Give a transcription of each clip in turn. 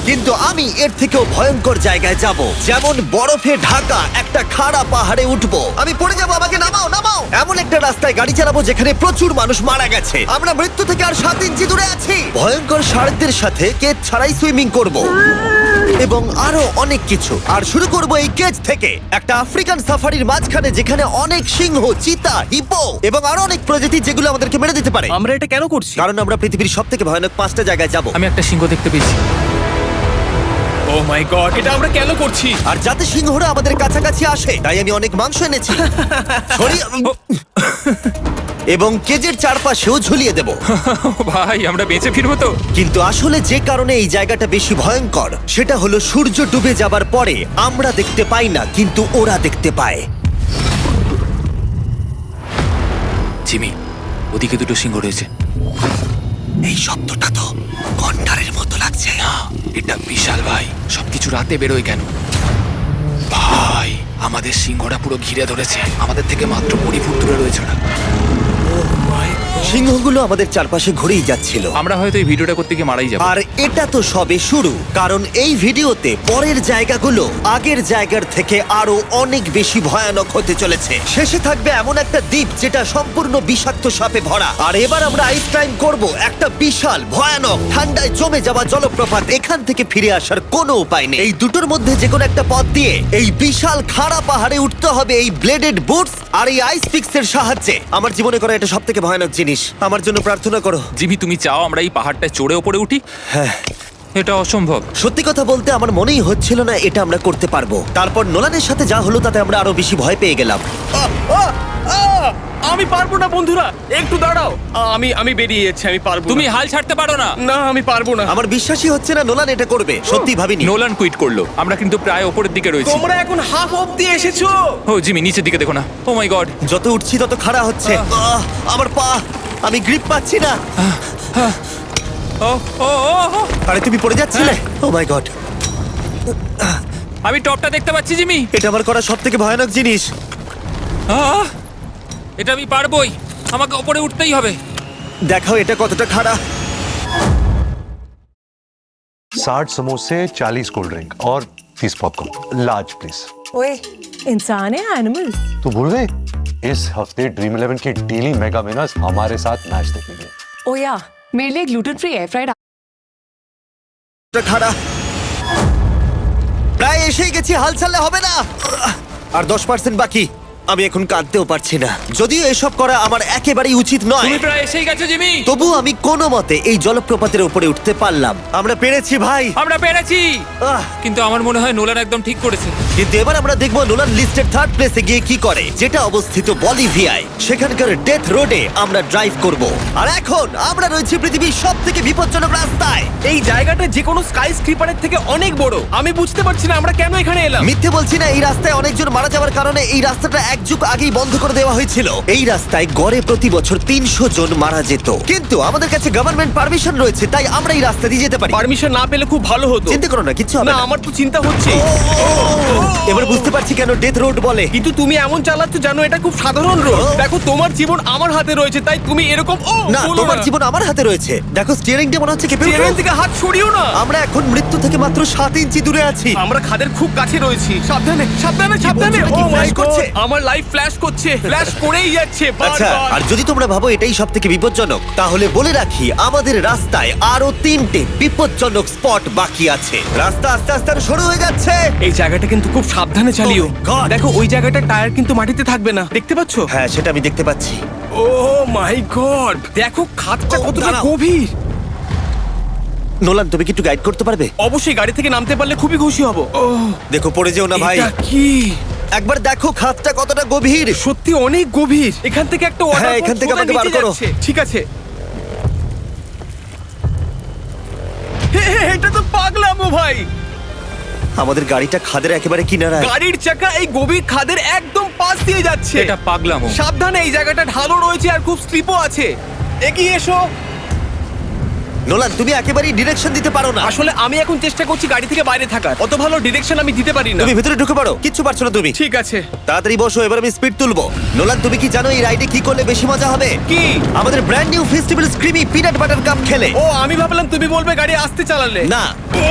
কিন্তু আমি এর থেকেও ভয়ঙ্কর জায়গায় যাব, যেমন বরফে ঢাকা একটা খাড়া পাহাড়ে উঠবো। আমি পড়ে যাবো, আমাকে নামাও নামাও। এমন একটা রাস্তায় গাড়ি চালাবো যেখানে প্রচুর মানুষ মারা গেছে। আমরা মৃত্যু থেকে আর 7 ইঞ্চি দূরে আছি। ভয়ঙ্কর শার্কদের সাথে কেজ ছাড়াই সুইমিং করব এবং আরো অনেক কিছু। আর শুরু করব এই কেজ থেকে, একটা আফ্রিকান সাফারির মাঝখানে যেখানে অনেক সিংহ, চিতা, হিপো এবং আরো অনেক প্রজাতি যেগুলো আমাদেরকে মেরে দিতে পারে। আমরা এটা কেন করছি? কারণ আমরা পৃথিবীর সব থেকে ভয়ানক 5টা জায়গায় যাব। আমি একটা সিংহ দেখতে পেয়েছি। ও মাই গড, এটা আমরা কেন করছি? আর যাতে সিংহরা আমাদের কাছাকাছি আসে তাই আমি অনেক মাংস এনেছি। এবং কেজের চারপাশেও ঝুলিয়ে দেব। ভাই আমরা বেঁচে ফিরবো তো? কিন্তু আসলে যে কারণে এই জায়গাটা বেশি ভয়ঙ্কর সেটা হলো সূর্য ডুবে যাবার পরে আমরা দেখতে পাই না, কিন্তু ওরা দেখতে পায়। জিমি, ওদিকে দুটো সিংহ রয়েছে। এই শব্দটা তো কণ্ঠারের মতো লাগছে। না, এটা বিশাল ভাই। সবকিছু রাতে বেরোয় কেন? ভাই, আমাদের সিংহটা পুরো ঘিরে ধরেছে। আমাদের থেকে মাত্র 20 ফুট দূরে রয়েছে ওরা। সিংহগুলো আমাদের চারপাশে ঘুরেই যাচ্ছিল। আমরা হয়তো এই ভিডিওটা করতে গিয়ে মারাই যাবো। আর এটা তো সবে শুরু, কারণ এই ভিডিওতে পরের জায়গাগুলো আগের জায়গার থেকে আরো অনেক বেশি ভয়ানক হতে চলেছে। শেষে থাকবে এমন একটা দ্বীপ যেটা সম্পূর্ণ বিষাক্ত সাপে ভরা। আর এবার আমরা আইস ক্লাইম্ব করব একটা বিশাল ভয়ানক ঠান্ডায় জমে যাওয়া জলপ্রপাত। এখান থেকে ফিরে আসার কোনো উপায় নেই। এই দুটোর মধ্যে যে কোনো একটা পথ দিয়ে এই বিশাল খাড়া পাহাড়ে উঠতে হবে এই ব্লেডেড বুটস আর এই আইস পিক্সের সাহায্যে। আমার জীবনে করা এটা সবথেকে ভয়ানক জিনিস। আমার জন্য প্রার্থনা করো। জিমি, তুমি চাও আমরা এই পাহাড়টা চড়ে ওপরে উঠি? হ্যাঁ, এটা অসম্ভব। সত্যি কথা বলতে আমার মনেই হচ্ছিল না এটা আমরা করতে পারবো। তারপর নোলানের সাথে যা হলো তাতে আমরা আরো বেশি ভয় পেয়ে গেলাম। আমি পারবো না বন্ধুরা, একটু দাঁড়াও। আমি বেরিয়ে যাচ্ছি, আমি পারবো না। তুমি হাল ছাড়তে পারো না। না, আমি পারবো না। আমার বিশ্বাসই হচ্ছে না নোলান এটা করবে। সত্যি ভাবিনি। নোলান কুইট করলো। আমরা কিন্তু প্রায় ওপরের দিকে রয়েছি। তোমরা এখন হাফ অবধি এসেছো। ও জিমি, নিচের দিকে দেখো না। ও মাই গড। যত উঠছি তত খাড়া হচ্ছে। আমার পা, আমি গ্রিপ পাচ্ছি না। ও ও ও ও। আরে তুমি পড়ে যাচ্ছিলে? ও মাই গড, আমি টপটা দেখতে পাচ্ছি জিমি। এটা আমার করা সবথেকে ভয়ানক জিনিস। আহ! এটা আমি পারবোই। আমাকে ওপরে উঠতেই হবে। দেখাও এটা কতটা খাড়া। 60 समोसे 40 कोल्ड ड्रिंक और 30 पॉपकॉर्न लार्ज प्लीज। ओए, इंसान है एनिमल? तू भूल गई इस हफ्ते ड्रीम 11 के डेली मेगा विनर्स हमारे साथ मैच देखेंगे। ओ या, मेरे लिए ग्लूटेन फ्री एयर फ्राइड। খাড়া, প্রায় এসেই গেছি। হাল ছাড়লে হবে না। আর 10% বাকি। আমি এখন কাঁদতেও পারছি না, যদিও এসব করা আমার একেবারেই উচিত নয়। তুমি প্রায় এসেই গেছো জিমি। তবু আমি কোনো মতে এই জলপ্রপাতের উপরে উঠতে পারলাম। আমরা পেরেছি ভাই। আমরা পেরেছি। আহ, কিন্তু আমার মনে হয় নোলান একদম ঠিক করেছে। কিন্তু এবার আমরা দেখবো নোলান লিস্টের 3rd প্লেসে গিয়ে কি করে, যেটা অবস্থিত বলিভিয়ায়। সেখানকার ডেথ রোডে আমরা ড্রাইভ করব। আর এখন আমরা রয়েছি পৃথিবীর সবথেকে বিপজ্জনক রাস্তায়। এই জায়গাটা যে কোনো স্কাই স্ক্রিপারের থেকে অনেক বড়। আমি বুঝতে পারছি না আমরা কেন এখানে এলাম। মিথ্যে বলছি না, এই রাস্তায় অনেকজন মারা যাওয়ার কারণে এই রাস্তাটা এক যুগ আগেই বন্ধ করে দেওয়া হয়েছিল। এই রাস্তায় গড়ে প্রতি বছর 300 জন মারা যেত। কিন্তু আমাদের কাছে গভর্নমেন্ট পারমিশন রয়েছে, তাই আমরা এই রাস্তা দিয়ে যেতে পারি। পারমিশন না পেলে খুব ভালো হতো। চিন্তা করো না, কিচ্ছু হবে না, না। আমার তো চিন্তা হচ্ছে। এবার বুঝতে পারছি কেন ডেথ রোড বলে। কিন্তু তুমি এমন চালাচ্ছ জানো এটা খুব সাধারণ রোড। দেখো, তোমার জীবন আমার হাতে রয়েছে, তাই তুমি এরকম না, বলো তোমার জীবন আমার হাতে রয়েছে। দেখো স্টিয়ারিংটা মনে হচ্ছে কেঁপে উঠলো। চেয়ারের দিকে হাত সরিও না। আমরা এখন মৃত্যু থেকে মাত্র 7 ইঞ্চি দূরে আছি। আমরা খাদের খুব কাছে রয়েছি। সাবধানে সাবধানে সাবধানে। বলছো, ও নাকি মাই flash করছে? গড, আমার লাইফ ফ্ল্যাশ করছে, ফ্ল্যাশ করেই যাচ্ছে আচ্ছা, বারবার। আর যদি তোমরা ভাবো এটাই সবথেকে বিপজ্জনক, তাহলে বলে রাখি আমাদের রাস্তায় আরো 3টে বিপজ্জনক স্পট বাকি আছে। রাস্তা আস্তে আস্তে আরো সরু হয়ে যাচ্ছে। এই জায়গাটা কিন্তু খুব সাবধানে চালিও। Oh my God! দেখো, ওই জায়গাটার টায়ার কিন্তু মাটিতে থাকবে না, দেখতে পাচ্ছো? হ্যাঁ, সেটা আমি দেখতে পাচ্ছি। ও মাই গড, দেখো খাদটা Oh, কতটা দাঁড়াও। গভীর। নোলান, তুমি কি একটু গাইড করতে পারবে? অবশ্যই, গাড়ি থেকে নামতে পারলে খুবই খুশি হব। ও দেখো পড়ে যেও না ভাই। এটা কি? একবার দেখো খাতটা কতটা গভীর। সত্যি অনেক গভীর। এখান থেকে একটা ওয়াটার হ্যাঁ, এখান থেকে আমাকে বার করো। ঠিক আছে। এটা তো পাগলামো ভাই। আমাদের গাড়িটা খাদের একেবারে কিনারায়। গাড়ির চাকা এই গভীর খাদের একদম পাশ দিয়ে যাচ্ছে। এটা পাগলামো। সাবধানে, এই জায়গাটা ঢালু রয়েছে আর খুব স্লিপও আছে। এগিয়ে এসো। নোলান, তুমি একেবারেই ডিরেকশন দিতে পারো না। আসলে আমি এখন চেষ্টা করছি গাড়ি থেকে বাইরে থাকার, অত ভালো ডিরেকশন আমি দিতে পারি না। তুমি ভিতরে ঢুকে পড়ো, কিচ্ছু পারছো না তুমি। ঠিক আছে। তাড়াতাড়ি বসো, এবার আমি স্পিড তুলবো। নোলান, তুমি কি জানো এই রাইডে কি করলে বেশি মজা হবে? কি? আমাদের brand new festival creamy peanut butter cup খেলে। ও, আমি ভাবলাম তুমি বলবে গাড়ি আসতে চালালে। না, ও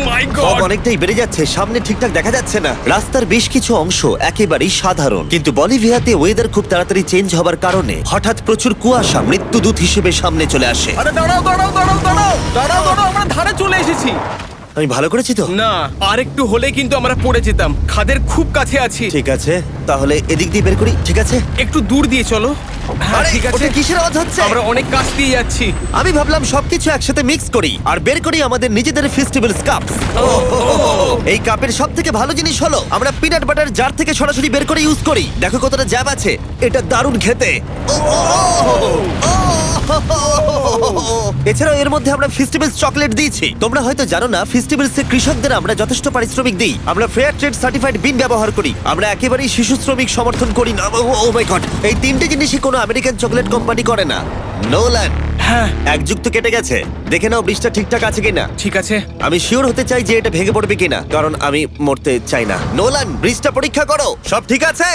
মাই ফগ গড। অনেকটাই বেড়ে যাচ্ছে, সামনে ঠিকঠাক দেখা যাচ্ছে না। রাস্তার বেশ কিছু অংশ একেবারেই সাধারণ, কিন্তু বলিভিয়াতে ওয়েদার খুব তাড়াতাড়ি চেঞ্জ হবার কারণে হঠাৎ প্রচুর কুয়াশা মৃত্যুদূত হিসেবে সামনে চলে আসে। আরে দাঁড়াও দাঁড়াও দাঁড়াও দাঁড়াও দাঁড়াও দাঁড়াও, আমরা ধারে চলে এসেছি। আমি ভালো করেছি তো? না, আর একটু হলে কিন্তু আমরা পড়ে যেতাম, খাদের খুব কাছে আছি। ঠিক আছে, তাহলে এদিক দিয়ে বের করি। ঠিক আছে, একটু দূর দিয়ে চলো। হ্যাঁ আরে, ঠিক আছে। ওটা কিসের আওয়াজ হচ্ছে? আমরা অনেক কাছ দিয়ে যাচ্ছি। আমি ভাবলাম সবকিছু একসাথে মিক্স করি আর বের করি আমাদের নিজেদের ফেস্টিভ্যাল কাপ। এই কাপের সব থেকে ভালো জিনিস হলো আমরা পিনাট বাটার জার থেকে সরাসরি বের করে ইউজ করি। দেখো কতটা জ্যাব আছে, এটা দারুণ খেতে। এছাড়াও এর মধ্যে আমরা ফেস্টিভ্যালস চকলেট দিয়েছি। তোমরা হয়তো জানো না, ফেস্টিভ্যালস এর কৃষকদের আমরা যথেষ্ট পারিশ্রমিক দিই। আমরা ফেয়ার ট্রেড সার্টিফাইড বিন ব্যবহার করি। আমরা একেবারেই শিশু শ্রমিক সমর্থন করি না। ও মাই গড, এই তিনটে জিনিসই কোনো আমেরিকান চকলেট কোম্পানি করে না। নোলান, হ্যাঁ এক যুগ তো কেটে গেছে, দেখে নাও ব্রিজটা ঠিকঠাক আছে কিনা। ঠিক আছে। আমি শিওর হতে চাই যে এটা ভেঙে পড়বে কিনা, কারণ আমি মরতে চাই না। নোলান, ব্রিজটা পরীক্ষা করো, সব ঠিক আছে?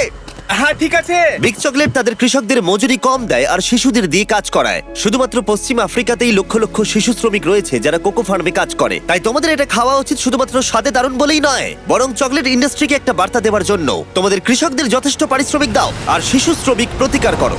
হ্যাঁ ঠিক আছে। বিগ চকলেট তাদের কৃষকদের মজুরি কম দেয় আর শিশুদের দিয়ে কাজ করায়। শুধুমাত্র পশ্চিম আফ্রিকাতেই লক্ষ লক্ষ শিশু শ্রমিক রয়েছে যারা কোকো ফার্মে কাজ করে। তাই তোমাদের এটা খাওয়া উচিত শুধুমাত্র স্বাদে দারুণ বলেই নয়, বরং চকলেট ইন্ডাস্ট্রিকে একটা বার্তা দেওয়ার জন্য। তোমাদের কৃষকদের যথেষ্ট পারিশ্রমিক দাও আর শিশু শ্রমিক প্রতিকার করো।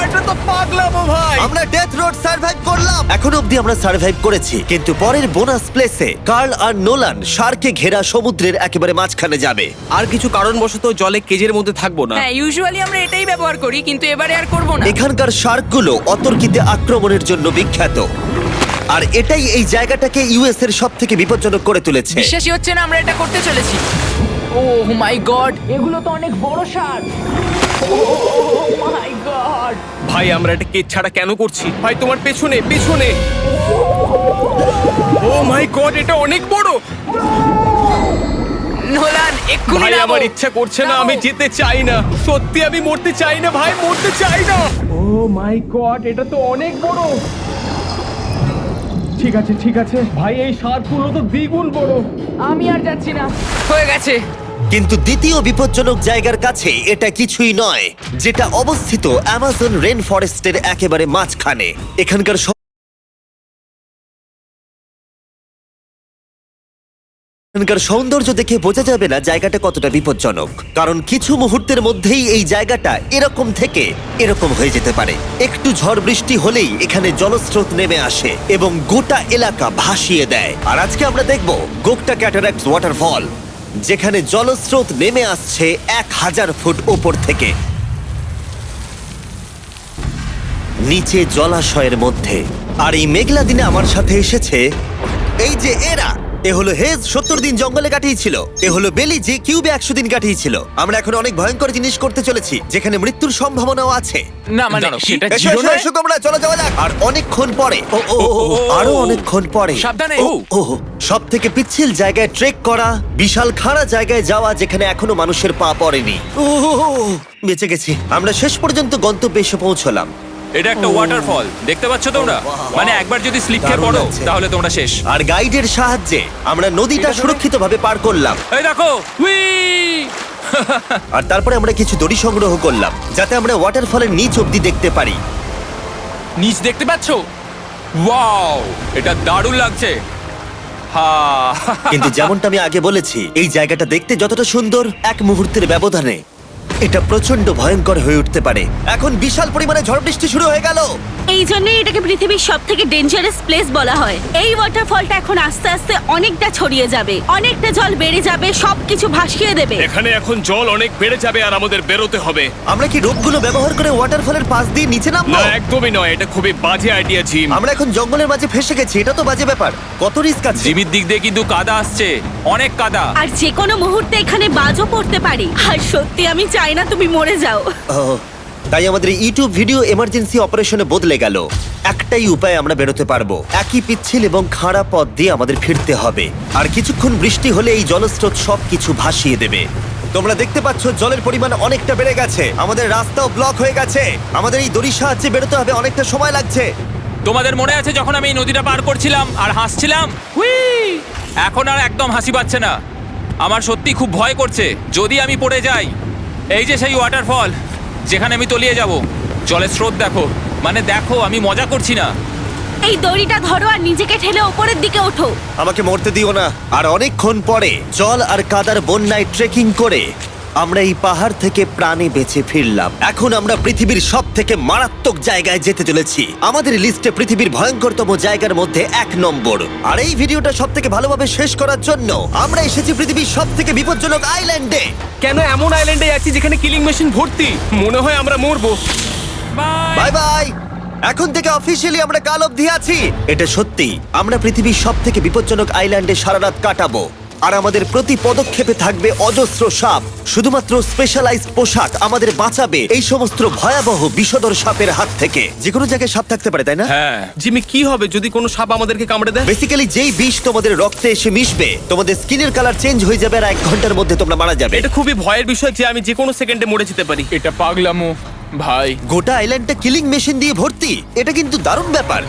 এটা তো পাগলামো ভাই। আমরা ডেথ রোড সার্ভাইভ করলাম। এখন অবধি আমরা সার্ভাইভ করেছি, কিন্তু পরের বোনাস প্লেসে কার্ল আর নোলান শার্কে ঘেরা সমুদ্রের একেবারে মাঝখানে যাবে। আর কিছু কারণবশত জলে কেজের মধ্যে থাকবো না। হ্যাঁ, ইউজুয়ালি আমরা এটাই ব্যবহার করি, কিন্তু এবারে আর করব না। এখানকার শার্কগুলো অতর্কিতে আক্রমণের জন্য বিখ্যাত, আর এটাই এই জায়গাটাকে ইউএস এর সব থেকে বিপজ্জনক করে তুলেছে। বিশ্বাসই হচ্ছে না আমরা এটা করতে চলেছি। ও মাই গড, এগুলো তো অনেক বড় সার। ও মাই গড। ভাই, আমরা এটা কেজ ছাড়া কেন করছি? ভাই, তোমার পেছনে পেছনে। ও মাই গড, এটা অনেক বড়। নোলান, এক্ষুনি ভাই, নামো। আমার ইচ্ছা করছে না, নামো। আমি যেতে চাই না। সত্যি আমি মরতে চাই না ভাই, মরতে চাই না। ও মাই গড, এটা তো অনেক বড়। ঠিক আছে ঠিক আছে ভাই, এই সারগুলো তো দ্বিগুণ বড়। আমি আর যাচ্ছি না, হয়ে গেছে। কিন্তু দ্বিতীয় বিপজ্জনক জায়গার কাছে এটা কিছুই নয়, যেটা অবস্থিত অ্যামাজন রেন ফরেস্টের একেবারে মাঝখানে। এখানকার এখানকার সৌন্দর্য দেখে বোঝা যাবে না জায়গাটা কতটা বিপজ্জনক, কারণ কিছু মুহূর্তের মধ্যেই এই জায়গাটা এরকম থেকে এরকম হয়ে যেতে পারে। একটু ঝড় বৃষ্টি হলেই এখানে জলস্রোত নেমে আসে এবং গোটা এলাকা ভাসিয়ে দেয়। আর আজকে আমরা দেখব গোকটা ক্যাটারাক্ট ওয়াটারফল, যেখানে জলস্রোত নেমে আসছে 1000 ফুট ওপর থেকে নিচে জলাশয়ের মধ্যে। আর এই মেঘলা দিনে আমার সাথে এসেছে এই যে এরা। এ হলো হেজ, 70 দিন জঙ্গলে কাটিয়েছিল। এ হলো বেলি, যে কিউবে 100 দিন কাটিয়েছিল। আমরা এখন অনেক ভয়ঙ্কর জিনিস করতে চলেছি, যেখানে মৃত্যুর সম্ভাবনাও আছে। না মানে সেটা এসো, ছিল এসো, না। এসো তোমরা, চলো যাওয়া যাক। আর অনেকক্ষণ পরে আরো অনেকক্ষণ পরে সাবধানে। সব থেকে পিচ্ছিল জায়গায় ট্রেক করা, বিশাল খাড়া জায়গায় যাওয়া যেখানে এখনো মানুষের পা পড়েনি। বেঁচে গেছি। আমরা শেষ পর্যন্ত গন্তব্যে এসে পৌঁছলাম। এটা একটা ওয়াটারফল, দেখতে পাচ্ছ তোমরা? মানে একবার যদি স্লিপ খেয়ে দারুণ পড়ো লাগছে। তাহলে তোমরা শেষ। আর গাইডের সাহায্যে আমরা নদীটা সুরক্ষিতভাবে পার করলাম। এই দেখো, উই! আর তারপরে আমরা কিছু দড়ি সংগ্রহ করলাম, যাতে আমরা ওয়াটারফলের নিচ অব্দি দেখতে পারি। নিচ দেখতে পাচ্ছো? ওয়াও, এটা দারুণ লাগছে। হা! কিন্তু যেমনটা আমি আগে বলেছি, এই জায়গাটা দেখতে যতটা সুন্দর, এক মুহূর্তের ব্যবধানে এটা প্রচন্ড ভয়ঙ্কর হয়ে উঠতে পারে। এখন বিশাল পরিমাণে ঝড় বৃষ্টি শুরু হয়ে গেল। এই জন্যই এটাকে পৃথিবীর সব থেকে ডেঞ্জারাস প্লেস বলা হয়। এই ওয়াটারফলটা এখন আস্তে আস্তে অনেকটা ছড়িয়ে যাবে, অনেকটা জল বেড়ে যাবে, সবকিছু ভাসিয়ে দেবে। এখানে এখন জল অনেক বেড়ে যাবে আর আমাদের বেরোতে হবে। আমরা কি রোপগুলো ব্যবহার করে ওয়াটারফলের পাশ দিয়ে নিচে নামবো? না, একদমই নয়, এটা খুবই বাজে আইডিয়া জিম। আমরা এখন জঙ্গলের মাঝে ফেসে গেছি, এটা তো বাজে ব্যাপার। কত রিস্ক আছে। জিমির দিক দিয়ে কিন্তু কাদা আসছে, অনেক কাদা। আর যে কোনো মুহূর্তে এখানে বাজও পড়তে পারি। আর সত্যি আমি চাই না তুমি মরে যাও। তাই আমাদের ইউটিউব ভিডিও এমার্জেন্সি অপারেশনে বদলে গেল। একটাই উপায় আমরা বেরোতে পারবো, একই পিচ্ছিল এবং খাড়া পথ দিয়ে আমাদের ফিরতে হবে। আর কিছুক্ষণ বৃষ্টি হলে এই জলস্রোত সবকিছু ভাসিয়ে দেবে। তোমরা দেখতে পাচ্ছ জলের পরিমাণ অনেকটা বেড়ে গেছে, আমাদের রাস্তাও ব্লক হয়ে গেছে। আমাদের এই দড়ির সাহায্যে বেরোতে হবে, অনেকটা সময় লাগছে। তোমাদের মনে আছে যখন আমি এই নদীটা পার করছিলাম আর হাসছিলাম? হুই! এখন আর একদম হাসি পাচ্ছে না। আমার সত্যি খুব ভয় করছে যদি আমি পড়ে যাই। এই যে সেই ওয়াটারফল যেখানে আমি তলিয়ে যাব। জলের স্রোত দেখো, মানে দেখো, আমি মজা করছি না। এই দড়িটা ধরো আর নিজেকে ঠেলে ওপরের দিকে ওঠো। আমাকে মরতে দিও না। আর অনেকক্ষণ পরে জল আর কাদার বন্যায় ট্রেকিং করে আমরা এই পাহাড় থেকে প্রাণে বেঁচে ফিরলাম। এখন আমরা পৃথিবীর সব থেকে মারাত্মক জায়গায় যেতে চলেছি। আমাদের লিস্টে পৃথিবীর ভয়ঙ্করতম জায়গার মধ্যে 1 নম্বর। আর এই ভিডিওটা সব থেকে ভালোভাবে শেষ করার জন্য আমরা এসেছি পৃথিবীর সব থেকে বিপজ্জনক আইল্যান্ডে। কেন এমন আইল্যান্ডে আছি যেখানে কিলিং মেশিন ভর্তি? মনে হয় আমরা মরবো। Bye bye. এখন থেকে অফিসিয়ালি আমরা কাল অবধি আছি। এটা সত্যি, আমরা পৃথিবীর সব থেকে বিপজ্জনক আইল্যান্ডে সারা রাত কাটাবো। আর আমাদের প্রতি পদক্ষেপে থাকবে অজস্র সাপ। শুধুমাত্র স্পেশালাইজড পোশাক আমাদের বাঁচাবে এই সমস্ত ভয়াবহ বিষধর সাপের হাত থেকে। যে কোনো জায়গায় সাপ থাকতে পারে, তাই না? হ্যাঁ, জিমি, কি হবে যদি কোনো সাপ আমাদেরকে কামড়ে দেয়? বেসিক্যালি যেই বিষ তোমাদের রক্তে এসে মিশবে, তোমাদের স্কিনের কালার চেঞ্জ হয়ে যাবে আর 1 ঘন্টার মধ্যে তোমরা মারা যাবে। এটা খুবই ভয়ের বিষয় যে আমি যে কোনো সেকেন্ডে মরে যেতে পারি। এটা পাগলামো ভাই। গোটা আইল্যান্ডটা কিলিং মেশিন দিয়ে ভর্তি। এটা কিন্তু দারুণ ব্যাপার।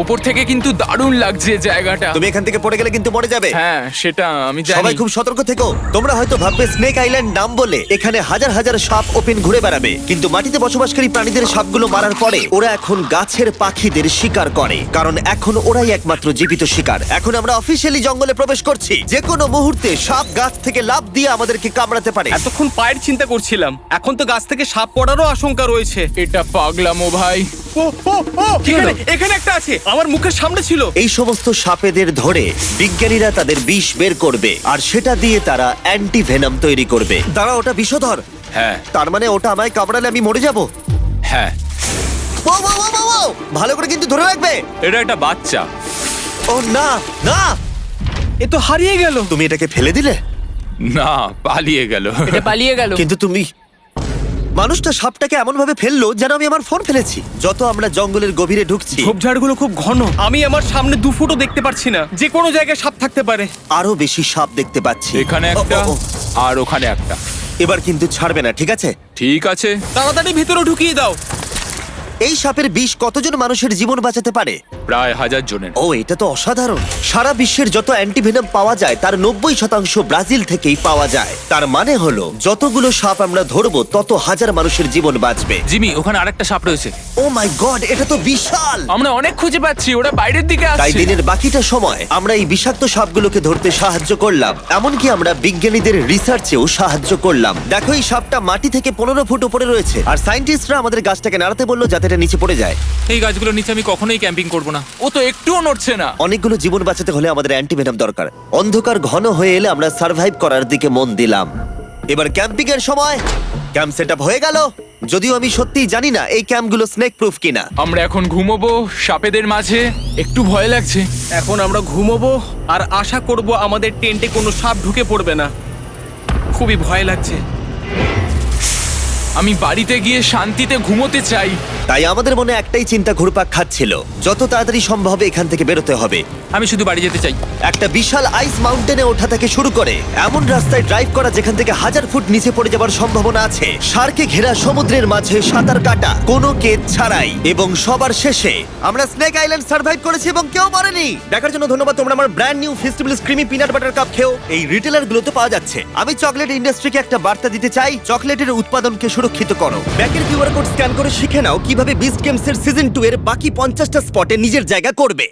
ওপর থেকে কিন্তু দারুণ লাগছে জায়গাটা। তুমি এখান থেকে পড়ে গেলে কিন্তু মরে যাবে। হ্যাঁ, সেটা আমি জানি। সবাই খুব সতর্ক থেকো। তোমরা হয়তো ভাববে স্নেক আইল্যান্ড নাম বলে এখানে হাজার হাজার সাপ ওপেন ঘুরে বেড়াবে, কিন্তু মাটিতে বসবাসকারী প্রাণীদের সাপগুলো মারার পরে ওরা এখন গাছের পাখিদের শিকার করে, কারণ এখন ওরাই একমাত্র জীবিত শিকার। এখন আমরা অফিসিয়ালি জঙ্গলে প্রবেশ করছি। যে কোনো মুহূর্তে সাপ গাছ থেকে লাফ দিয়ে আমাদেরকে কামড়াতে পারে। এতক্ষণ পায়ের চিন্তা করছিলাম, এখন তো গাছ থেকে সাপ পড়ারও আশঙ্কা রয়েছে। এটা পাগলামো ভাই। ও ও ও, এখানে একটা আছে, আমার মুখের সামনে ছিল। এই সমস্ত সাপেদের ধরে বিজ্ঞানীরা তাদের বিষ বের করবে, আর সেটা দিয়ে তারা অ্যান্টিভেনাম তৈরি করবে। দাঁড়া, ওটা বিষধর। হ্যাঁ তার মানে ওটা আমায় কামড়ালে আমি মরে যাব। হ্যাঁ, ভালো করে কিন্তু ধরে রাখবে। এটা একটা বাচ্চা। ও না না, এ তো হারিয়ে গেল। তুমি এটাকে ফেলে দিলে? না, পালিয়ে গেল। এটা পালিয়ে গেল। কিন্তু তুমি, মানুষটা সাপটাকে এমন ভাবে ফেললো যেন আমি আমার ফোন ফেলেছি। যত আমরা জঙ্গলের গভীরে ঢুকছি, ঝোপঝাড়গুলো খুব ঘন। আমি আমার সামনে 2 ফুটও দেখতে পাচ্ছি না। যে কোনো জায়গায় সাপ থাকতে পারে। আরো বেশি সাপ দেখতে পাচ্ছি। এখানে একটা ও, ও, ও। আর ওখানে একটা। এবার কিন্তু ছাড়বে না, ঠিক আছে? ঠিক আছে। তাড়াতাড়ি ভিতরে ঢুকিয়ে দাও। এই সাপের বিষ কতজন মানুষের জীবন বাঁচাতে পারে? প্রায় 1000 জনের। ও, এটা তো অসাধারণ। সারা বিশ্বের যত অ্যান্টিভেনাম পাওয়া যায় তার 90% ব্রাজিল থেকেই পাওয়া যায়। তার মানে হলো যতগুলো সাপ আমরা ধরবো তত হাজার মানুষের জীবন বাঁচবে। জিমি, ওখানে আরেকটা সাপ রয়েছে। ও মাই গড, এটা তো বিশাল। আমরা অনেক খুঁজে পাচ্ছি, ওরা বাইরের দিকে তাই আসছে। দিনের বাকিটা সময় আমরা এই বিষাক্ত সাপগুলোকে ধরতে সাহায্য করলাম। এমনকি আমরা বিজ্ঞানীদের রিসার্চেও সাহায্য করলাম। দেখো, এই সাপটা মাটি থেকে 15 ফুট উপরে রয়েছে, আর সায়েন্টিস্টরা আমাদের গাছটাকে নাড়াতে বললো যাতে এটা নিচে পড়ে যায়। এই গাছগুলোর নিচে আমি কখনোই ক্যাম্পিং করব না। ও তো একটুও নড়ছে না। অনেকগুলো জীবন বাঁচাতে হলে আমাদের অ্যান্টিভেনাম দরকার। অন্ধকার ঘন হয়ে এলে আমরা সার্ভাইভ করার দিকে মন দিলাম। এবার ক্যাম্পিং এর সময়। ক্যাম্প সেটআপ হয়ে গেল, যদিও আমি সত্যিই জানি না এই ক্যাম্পগুলো স্নেক প্রুফ কিনা। আমরা এখন ঘুমোবো সাপেদের মাঝে। একটু ভয় লাগছে। এখন আমরা ঘুমোবো আর আশা করব আমাদের টেন্টে কোনো সাপ ঢুকে পড়বে না। খুবই ভয় লাগছে। আমি বাড়িতে গিয়ে শান্তিতে ঘুমোতে চাই। তাই আমাদের মনে একটাই চিন্তা ঘুরপাক খাচ্ছিল, যত তাড়াতাড়ি সম্ভব এখান থেকে বেরোতে হবে। আমি শুধু বাড়ি যেতে চাই। একটা বিশাল আইস মাউন্টেনে ওঠা থেকে শুরু করে এমন রাস্তায় ড্রাইভ করা যেখান থেকে 1000 ফুট নিচে পড়ে যাওয়ার সম্ভাবনা আছে, শার্কে ঘেরা সমুদ্রের মাঝে সাঁতার কাটা কোনো কেদ ছাড়াই, এবং সবার শেষে আমরা স্নেক আইল্যান্ড সার্ভাইভ করেছি এবং কেউ মরেনি। দেখার জন্য ধন্যবাদ। তোমরা আমার brand new festival creamy peanut butter cup খেও। এই রিটেলার গুলোতে পাওয়া যাচ্ছে। আমি চকলেট ইন্ডাস্ট্রিকে একটা বার্তা দিতে চাই, চকলেটের উৎপাদনকে সুরক্ষিত করো। ব্যাকের কিউআর কোড স্ক্যান করে শিখে নাও কিভাবে বিস্ট গেমস এর সিজন 2 এর বাকি 50টা স্পটে নিজের জায়গা করবে।